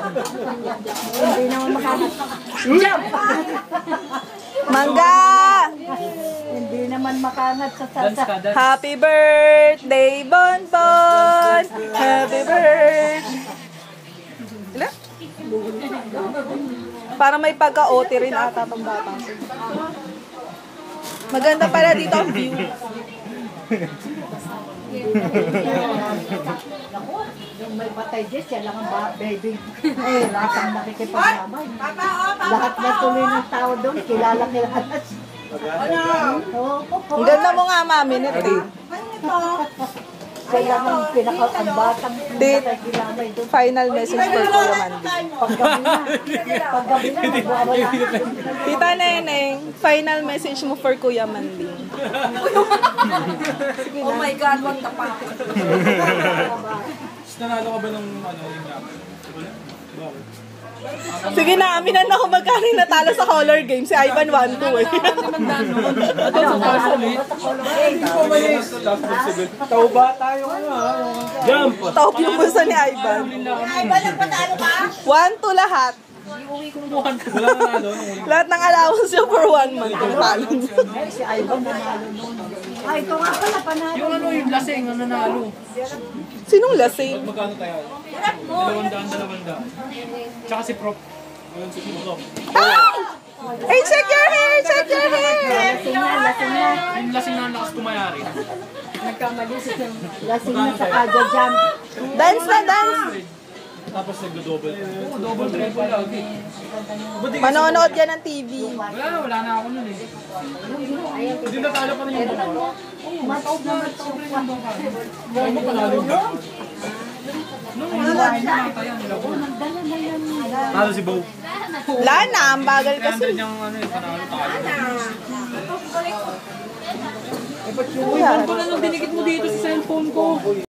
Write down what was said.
Hindi naman makahanap. Jump! Mangga! Hindi naman makahanap sa salsa. Happy birthday, Bonbon! Happy birthday! Ilan? Parang may pagka-OT rin ata itong batang. Maganda pala dito ang view. Yung may patay dyan, siya lang ang baby. Lahat ang nakikipaglamay. Lahat na tuloy ng tao doon, kilala. Ang ganda mo nga, Mami, nito. Siya lang ang ang batang nakikillamay doon. Final message for Kuya Mandy. Paggabi na, magwawala. Tita Neneng, final message mo for Kuya Mandy. Oh my God, what the fuck? Nanalo ka ba ng ano yung bakit? Sige na, aminan ako magkano yung natalo sa color game. Si Ivan 1-2 eh. Tao ba tayo nga? Jump! Top yung gusto ni Ivan. Ivan, nagpatalo ka? 1-2 lahat. Wala nanalo. Lahat ng allowance niya for 1 month. Talo. Si Ivan nanalo noon. Ay, ito nga pala, panalo. Yung ano yung lasing, ang nanalo. Sinong lasing? Magkano tayo? 200. Tsaka si Prof. Ayun si Prof. Ay! Hey, check your hair! Check your hair! Lasing na. Yung lasing na lakas kumayari. Lasing na sa Kaja Jam. Dance na, dance! Tapos nag-double. Oo, double triple lagi. Manonood yan ng TV. Wala na ako nun eh. Hindi natalo pa rin yung bangka. Mataog naman ito. Ano panalo ba? Nung wala na yan. Nagdala na yan. Talo si Bo. Wala na, ang bagal kasi. Nandun yung ano yung panalo tayo. Wala. Wala nang dinikit mo dito sa cellphone ko.